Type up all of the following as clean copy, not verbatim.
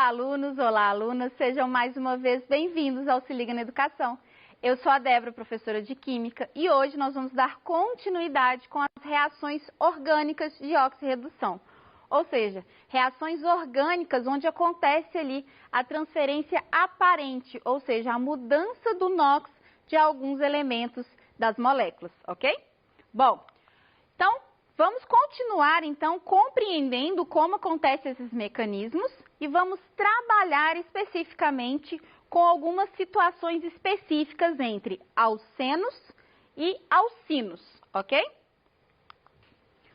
Olá, alunos! Olá, alunas! Sejam mais uma vez bem-vindos ao Se Liga na Educação. Eu sou a Débora, professora de Química, e hoje nós vamos dar continuidade com as reações orgânicas de oxirredução. Ou seja, reações orgânicas onde acontece ali a transferência aparente, ou seja, a mudança do NOx de alguns elementos das moléculas, ok? Bom, então vamos continuar então compreendendo como acontecem esses mecanismos e vamos trabalhar especificamente com algumas situações específicas entre alcenos e alcinos, ok?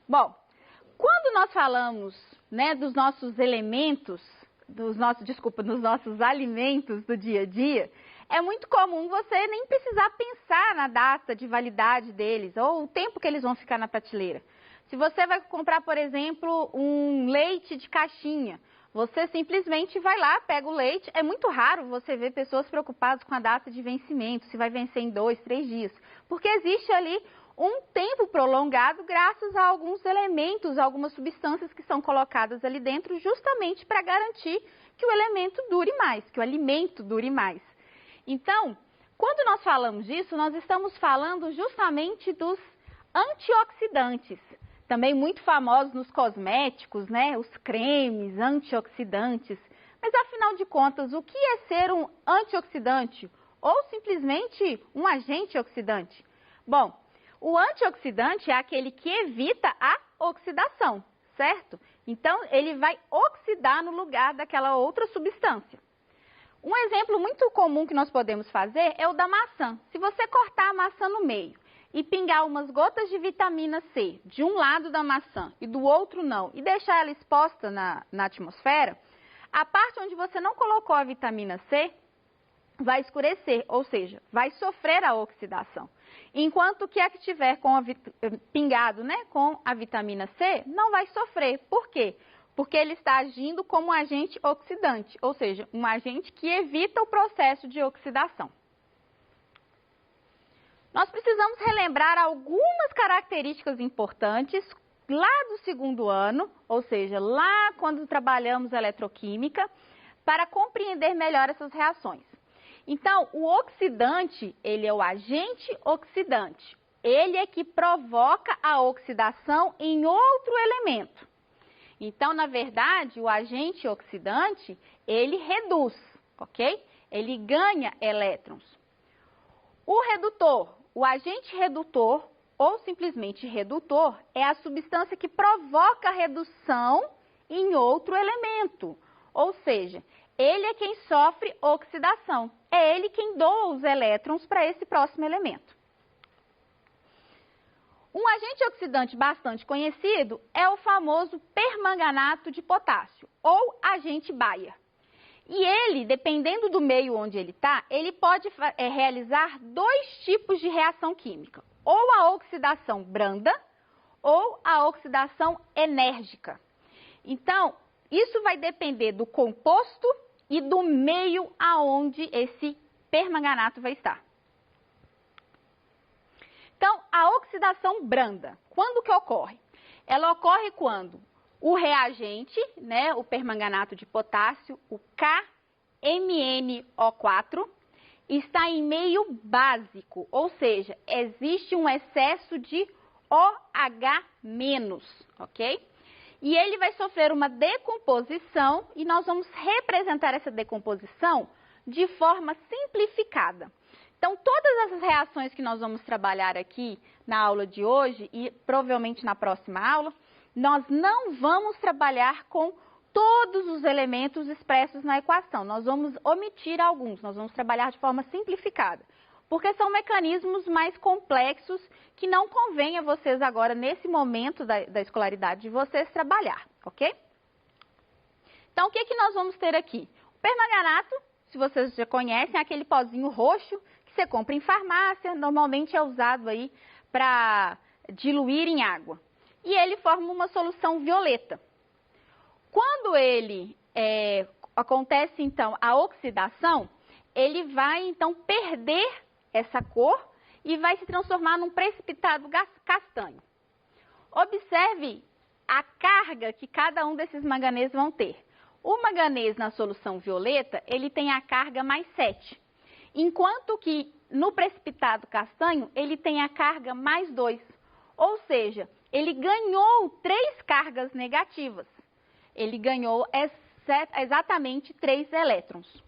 Bom, quando nós falamos, dos nossos elementos, dos nossos alimentos do dia a dia, é muito comum você nem precisar pensar na data de validade deles ou o tempo que eles vão ficar na prateleira. Se você vai comprar, por exemplo, um leite de caixinha, você simplesmente vai lá, pega o leite. É muito raro você ver pessoas preocupadas com a data de vencimento, se vai vencer em 2, 3 dias, porque existe ali um tempo prolongado graças a alguns elementos, algumas substâncias que são colocadas ali dentro justamente para garantir que o elemento dure mais, que o alimento dure mais. Então, quando nós falamos disso, nós estamos falando justamente dos antioxidantes, também muito famosos nos cosméticos, os cremes antioxidantes. Mas afinal de contas, o que é ser um antioxidante ou simplesmente um agente oxidante? Bom, o antioxidante é aquele que evita a oxidação, certo? Então, ele vai oxidar no lugar daquela outra substância. Um exemplo muito comum que nós podemos fazer é o da maçã. Se você cortar a maçã no meio e pingar umas gotas de vitamina C de um lado da maçã e do outro não, e deixar ela exposta na atmosfera, a parte onde você não colocou a vitamina C vai escurecer, ou seja, vai sofrer a oxidação. Enquanto que a que tiver pingado com a vitamina C não vai sofrer. Por quê? Porque ele está agindo como um agente oxidante, ou seja, um agente que evita o processo de oxidação. Nós precisamos relembrar algumas características importantes lá do segundo ano, ou seja, lá quando trabalhamos eletroquímica, para compreender melhor essas reações. Então, o oxidante, ele é o agente oxidante. Ele é que provoca a oxidação em outro elemento. Então, na verdade, o agente oxidante, ele reduz, ok? Ele ganha elétrons. O redutor, o agente redutor, ou simplesmente redutor, é a substância que provoca a redução em outro elemento. Ou seja, ele é quem sofre oxidação. É ele quem doa os elétrons para esse próximo elemento. Um agente oxidante bastante conhecido é o famoso permanganato de potássio, ou agente Bayer. E ele, dependendo do meio onde ele está, ele pode realizar dois tipos de reação química. Ou a oxidação branda, ou a oxidação enérgica. Então, isso vai depender do composto e do meio aonde esse permanganato vai estar. Então, a oxidação branda, quando que ocorre? Ela ocorre quando o reagente, o permanganato de potássio, o KMnO4, está em meio básico, ou seja, existe um excesso de OH-, ok? E ele vai sofrer uma decomposição e nós vamos representar essa decomposição de forma simplificada. Então, todas essas reações que nós vamos trabalhar aqui na aula de hoje e provavelmente na próxima aula, nós não vamos trabalhar com todos os elementos expressos na equação. Nós vamos omitir alguns, nós vamos trabalhar de forma simplificada, porque são mecanismos mais complexos que não convém a vocês agora, nesse momento da escolaridade de vocês, trabalhar, ok? Então, o que que nós vamos ter aqui? O permanganato, se vocês já conhecem, é aquele pozinho roxo que você compra em farmácia, normalmente é usado aí para diluir em água. E ele forma uma solução violeta. Quando ele acontece, então, a oxidação, ele vai, então, perder essa cor e vai se transformar num precipitado castanho. Observe a carga que cada um desses manganeses vão ter. O manganês na solução violeta, ele tem a carga mais 7, enquanto que no precipitado castanho, ele tem a carga mais 2, ou seja, ele ganhou 3 cargas negativas. Ele ganhou exatamente 3 elétrons.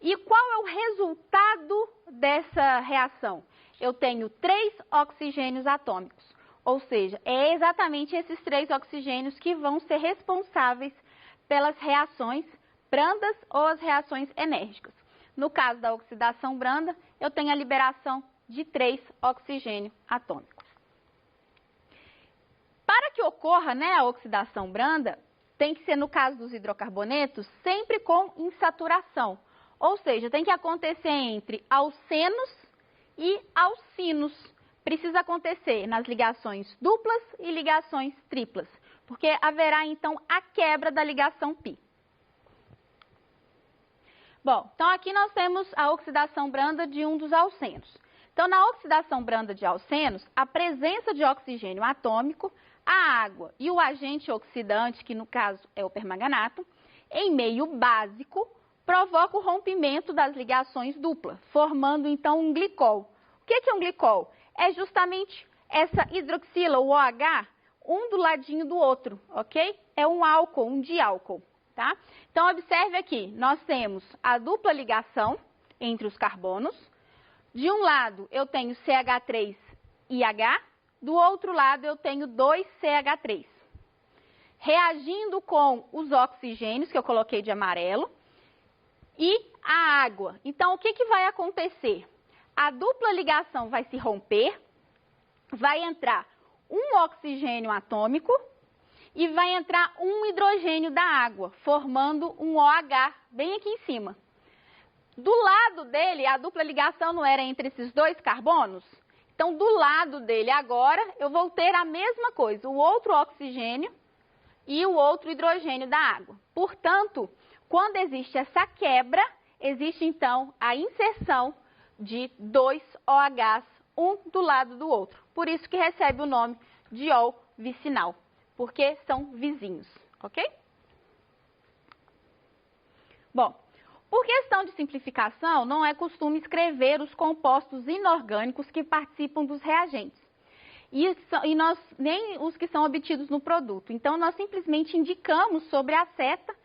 E qual é o resultado dessa reação? Eu tenho 3 oxigênios atômicos, ou seja, é exatamente esses 3 oxigênios que vão ser responsáveis pelas reações brandas ou as reações enérgicas. No caso da oxidação branda, eu tenho a liberação de 3 oxigênios atômicos. Para que ocorra, a oxidação branda, tem que ser, no caso dos hidrocarbonetos, sempre com insaturação. Ou seja, tem que acontecer entre alcenos e alcinos. Precisa acontecer nas ligações duplas e ligações triplas, porque haverá, então, a quebra da ligação π. Bom, então aqui nós temos a oxidação branda de um dos alcenos. Então, na oxidação branda de alcenos, a presença de oxigênio atômico, a água e o agente oxidante, que no caso é o permanganato, em meio básico, provoca o rompimento das ligações duplas, formando então um glicol. O que é um glicol? É justamente essa hidroxila, o OH, um do ladinho do outro, ok? É um álcool, um diálcool, tá? Então, observe aqui, nós temos a dupla ligação entre os carbonos. De um lado, eu tenho CH3 e H, do outro lado, eu tenho 2 CH3. Reagindo com os oxigênios, que eu coloquei de amarelo, e a água. Então, o que vai acontecer? A dupla ligação vai se romper, vai entrar um oxigênio atômico e vai entrar um hidrogênio da água, formando um OH bem aqui em cima. Do lado dele, a dupla ligação não era entre esses 2 carbonos? Então, do lado dele agora, eu vou ter a mesma coisa, o outro oxigênio e o outro hidrogênio da água. Portanto, quando existe essa quebra, existe então a inserção de 2 OHs, um do lado do outro. Por isso que recebe o nome de ol vicinal, porque são vizinhos, ok? Bom, por questão de simplificação, não é costume escrever os compostos inorgânicos que participam dos reagentes. Nem os que são obtidos no produto. Então, nós simplesmente indicamos sobre a seta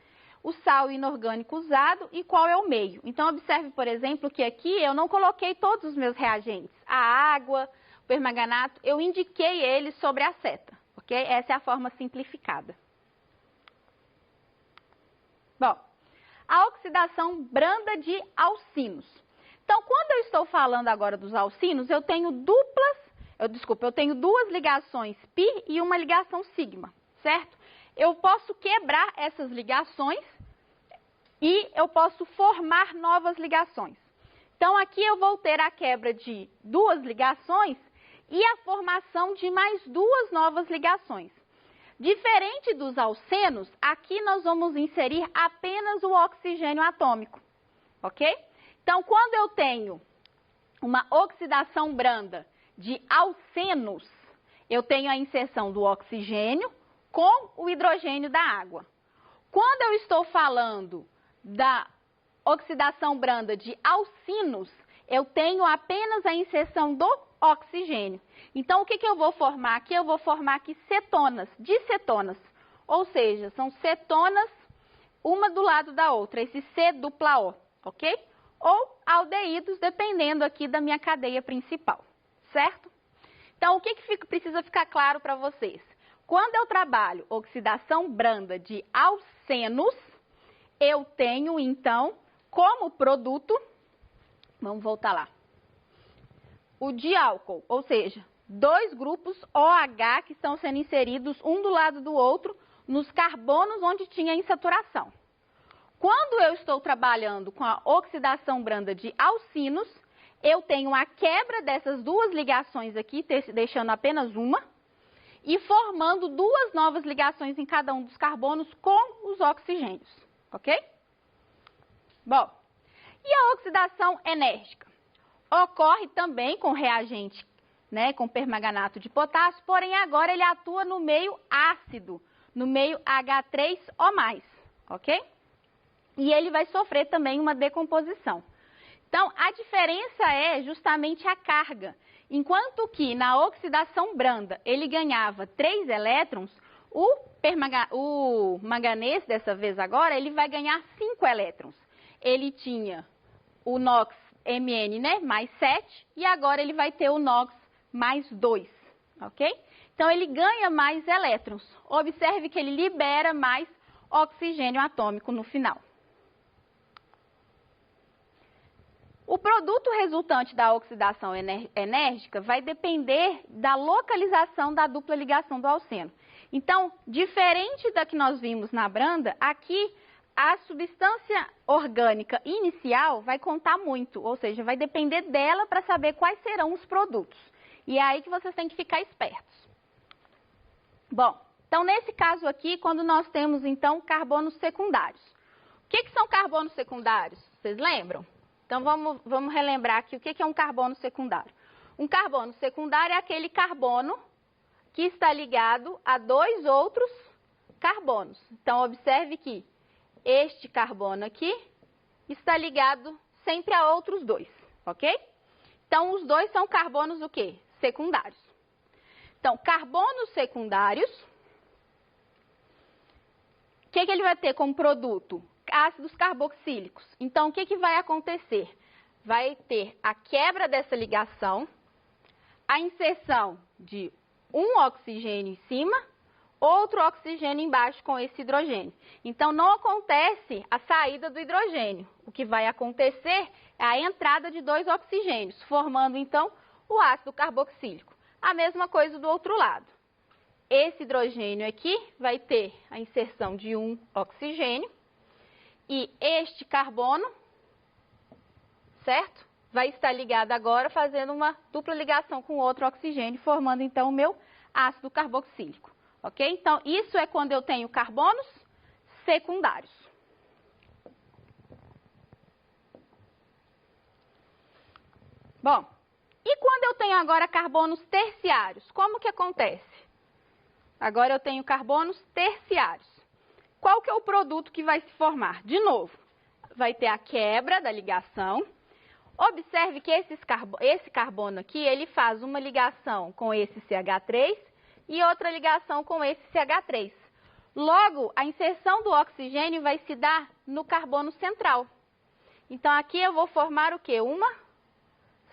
o sal inorgânico usado e qual é o meio. Então, observe, por exemplo, que aqui eu não coloquei todos os meus reagentes. A água, o permanganato, eu indiquei eles sobre a seta, ok? Essa é a forma simplificada. Bom, a oxidação branda de alcinos. Então, quando eu estou falando agora dos alcinos, eu tenho duas ligações π e uma ligação sigma, certo? Eu posso quebrar essas ligações e eu posso formar novas ligações. Então, aqui eu vou ter a quebra de 2 ligações e a formação de mais 2 novas ligações. Diferente dos alcenos, aqui nós vamos inserir apenas o oxigênio atômico, ok? Então, quando eu tenho uma oxidação branda de alcenos, eu tenho a inserção do oxigênio com o hidrogênio da água. Quando eu estou falando da oxidação branda de alcinos, eu tenho apenas a inserção do oxigênio. Então, o que eu vou formar aqui? Eu vou formar aqui cetonas, dicetonas. Ou seja, são cetonas uma do lado da outra, esse C dupla O, ok? Ou aldeídos, dependendo aqui da minha cadeia principal, certo? Então, o que precisa ficar claro para vocês? Quando eu trabalho oxidação branda de alcenos, eu tenho, então, como produto, vamos voltar lá, o diálcool, ou seja, 2 grupos OH que estão sendo inseridos um do lado do outro nos carbonos onde tinha insaturação. Quando eu estou trabalhando com a oxidação branda de alcinos, eu tenho a quebra dessas 2 ligações aqui, deixando apenas uma, e formando 2 novas ligações em cada um dos carbonos com os oxigênios, ok? Bom, e a oxidação enérgica? Ocorre também com reagente, com permanganato de potássio, porém agora ele atua no meio ácido, no meio H3O+, ok? E ele vai sofrer também uma decomposição. Então, a diferença é justamente a carga. Enquanto que na oxidação branda ele ganhava 3 elétrons, o manganês, dessa vez agora, ele vai ganhar 5 elétrons. Ele tinha o NOx Mn, né, mais 7, e agora ele vai ter o NOx mais 2, ok? Então, ele ganha mais elétrons. Observe que ele libera mais oxigênio atômico no final. O produto resultante da oxidação enérgica vai depender da localização da dupla ligação do alceno. Então, diferente da que nós vimos na branda, aqui a substância orgânica inicial vai contar muito, ou seja, vai depender dela para saber quais serão os produtos. E é aí que vocês têm que ficar espertos. Bom, então nesse caso aqui, quando nós temos então carbonos secundários. O que são carbonos secundários? Vocês lembram? Então, vamos relembrar aqui o que é um carbono secundário. Um carbono secundário é aquele carbono que está ligado a 2 outros carbonos. Então, observe que este carbono aqui está ligado sempre a outros 2, ok? Então, os 2 são carbonos o quê? Secundários. Então, carbonos secundários, o que ele vai ter como produto? Ácidos carboxílicos. Então, o que vai acontecer? Vai ter a quebra dessa ligação, a inserção de um oxigênio em cima, outro oxigênio embaixo com esse hidrogênio. Então, não acontece a saída do hidrogênio. O que vai acontecer é a entrada de 2 oxigênios, formando, então, o ácido carboxílico. A mesma coisa do outro lado. Esse hidrogênio aqui vai ter a inserção de um oxigênio, e este carbono, certo? Vai estar ligado agora fazendo uma dupla ligação com outro oxigênio, formando então o meu ácido carboxílico, ok? Então, isso é quando eu tenho carbonos secundários. Bom, e quando eu tenho agora carbonos terciários, como que acontece? Agora eu tenho carbonos terciários. Qual que é o produto que vai se formar? De novo, vai ter a quebra da ligação. Observe que esse carbono aqui, ele faz uma ligação com esse CH3 e outra ligação com esse CH3. Logo, a inserção do oxigênio vai se dar no carbono central. Então, aqui eu vou formar o quê? Uma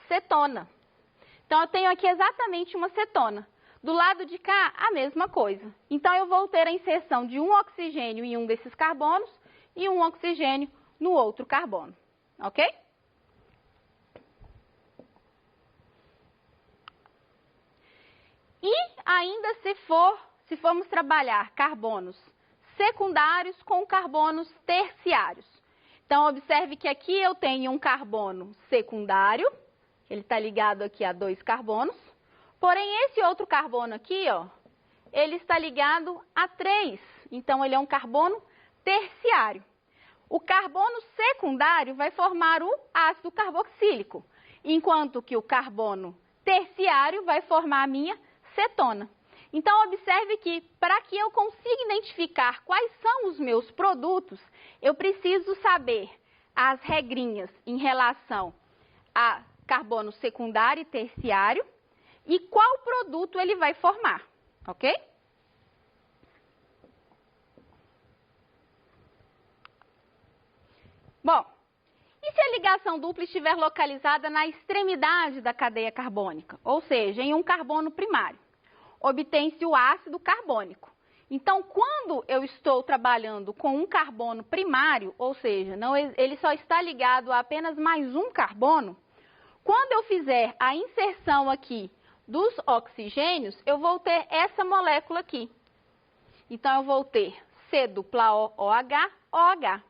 cetona. Então, eu tenho aqui exatamente uma cetona. Do lado de cá, a mesma coisa. Então, eu vou ter a inserção de um oxigênio em um desses carbonos e um oxigênio no outro carbono. Ok? E ainda se formos trabalhar carbonos secundários com carbonos terciários. Então, observe que aqui eu tenho um carbono secundário, ele está ligado aqui a 2 carbonos. Porém, esse outro carbono aqui, ó, ele está ligado a 3. Então, ele é um carbono terciário. O carbono secundário vai formar o ácido carboxílico, enquanto que o carbono terciário vai formar a minha cetona. Então, observe que para que eu consiga identificar quais são os meus produtos, eu preciso saber as regrinhas em relação a carbono secundário e terciário, e qual produto ele vai formar, ok? Bom, e se a ligação dupla estiver localizada na extremidade da cadeia carbônica, ou seja, em um carbono primário? Obtém-se o ácido carbônico. Então, quando eu estou trabalhando com um carbono primário, ou seja, ele só está ligado a apenas mais um carbono, quando eu fizer a inserção aqui dos oxigênios, eu vou ter essa molécula aqui. Então, eu vou ter C-OH, OH.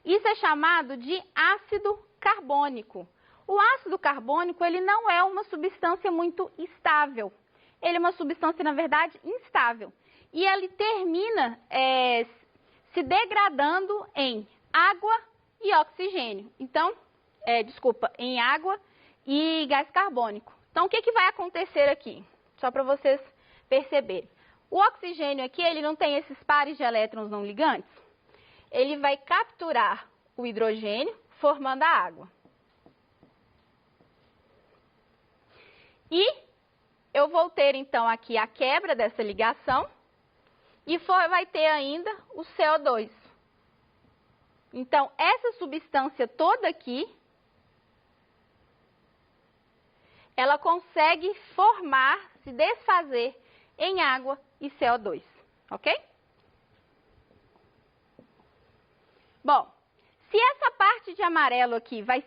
Isso é chamado de ácido carbônico. O ácido carbônico, ele não é uma substância muito estável. Ele é uma substância, na verdade, instável. E ele termina se degradando em água e oxigênio. Então, em água e gás carbônico. Então, o que vai acontecer aqui? Só para vocês perceberem. O oxigênio aqui, ele não tem esses pares de elétrons não ligantes? ele vai capturar o hidrogênio, formando a água. E eu vou ter, então, aqui a quebra dessa ligação e vai ter ainda o CO2. Então, essa substância toda aqui, ela consegue formar, se desfazer em água e CO2, ok? Bom, se essa parte de amarelo aqui vai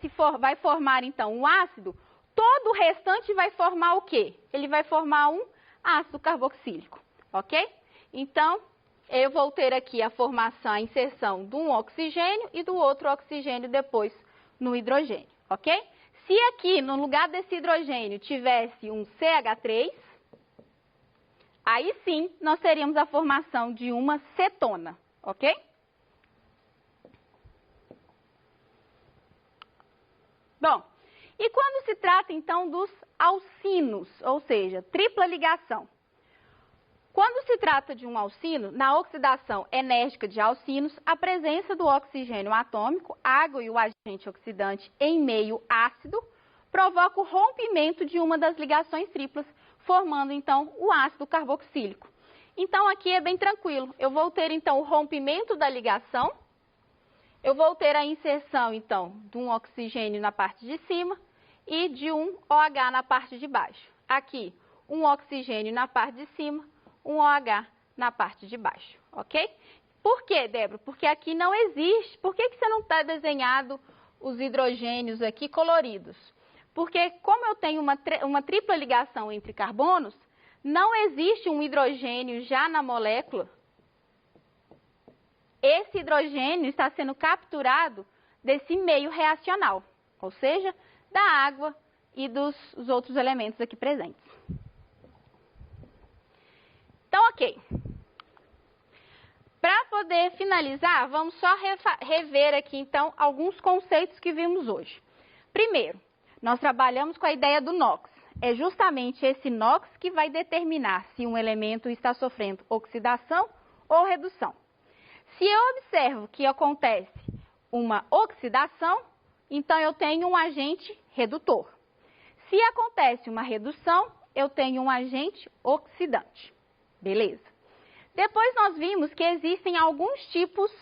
formar, então, um ácido, todo o restante vai formar o quê? Ele vai formar um ácido carboxílico, ok? Então, eu vou ter aqui a formação, a inserção de um oxigênio e do outro oxigênio depois no hidrogênio, ok? Se aqui, no lugar desse hidrogênio, tivesse um CH3, aí sim nós teríamos a formação de uma cetona, ok? Bom, e quando se trata então dos alcinos, ou seja, tripla ligação? Quando se trata de um alcino, na oxidação enérgica de alcinos, a presença do oxigênio atômico, água e o agente oxidante em meio ácido, provoca o rompimento de uma das ligações triplas, formando então o ácido carboxílico. Então aqui é bem tranquilo, eu vou ter então o rompimento da ligação, eu vou ter a inserção então de um oxigênio na parte de cima e de um OH na parte de baixo. Aqui, um oxigênio na parte de cima, um OH na parte de baixo, ok? Por quê, Débora? Porque aqui não existe. Por que você não está desenhado os hidrogênios aqui coloridos? Porque como eu tenho uma tripla ligação entre carbonos, não existe um hidrogênio já na molécula. Esse hidrogênio está sendo capturado desse meio reacional, ou seja, da água e dos outros elementos aqui presentes. Então, ok. Para poder finalizar, vamos só rever aqui, então, alguns conceitos que vimos hoje. Primeiro, nós trabalhamos com a ideia do NOx. É justamente esse NOx que vai determinar se um elemento está sofrendo oxidação ou redução. Se eu observo que acontece uma oxidação, então eu tenho um agente redutor. Se acontece uma redução, eu tenho um agente oxidante. Beleza? Depois nós vimos que existem alguns tipos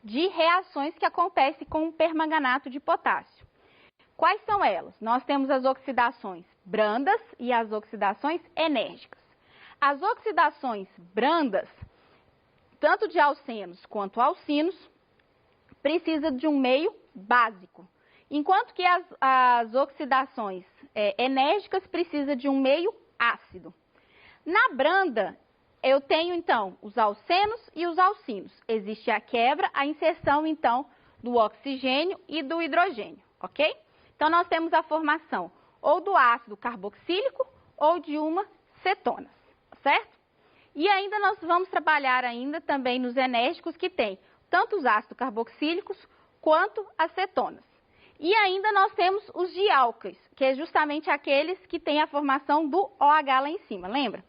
de reações que acontecem com o permanganato de potássio. Quais são elas? Nós temos as oxidações brandas e as oxidações enérgicas. As oxidações brandas, tanto de alcenos quanto alcinos, precisam de um meio básico, enquanto que as oxidações enérgicas precisam de um meio ácido. Na branda, eu tenho, então, os alcenos e os alcinos. Existe a quebra, a inserção, então, do oxigênio e do hidrogênio, ok? Então, nós temos a formação ou do ácido carboxílico ou de uma cetona, certo? E ainda nós vamos trabalhar ainda também nos enérgicos que tem tanto os ácidos carboxílicos quanto as cetonas. E ainda nós temos os diálcaes, que é justamente aqueles que têm a formação do OH lá em cima, lembra?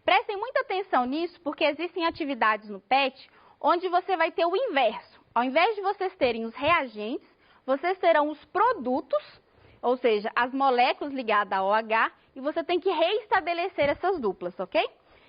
Prestem muita atenção nisso, porque existem atividades no PET onde você vai ter o inverso. Ao invés de vocês terem os reagentes, vocês terão os produtos, ou seja, as moléculas ligadas ao OH, e você tem que reestabelecer essas duplas, ok?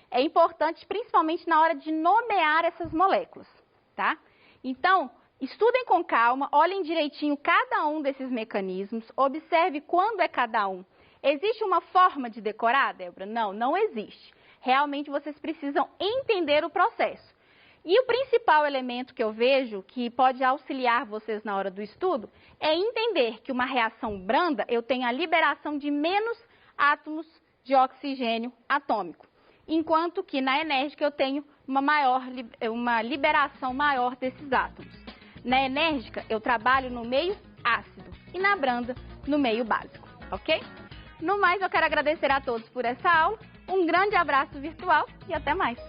É importante, principalmente na hora de nomear essas moléculas, tá? Então, estudem com calma, olhem direitinho cada um desses mecanismos, observe quando é cada um. Existe uma forma de decorar, Débora? Não, não existe. Realmente vocês precisam entender o processo. E o principal elemento que eu vejo que pode auxiliar vocês na hora do estudo é entender que uma reação branda eu tenho a liberação de menos átomos de oxigênio atômico, enquanto que na enérgica eu tenho uma liberação maior desses átomos. Na enérgica eu trabalho no meio ácido e na branda no meio básico, ok? No mais, eu quero agradecer a todos por essa aula. Um grande abraço virtual e até mais!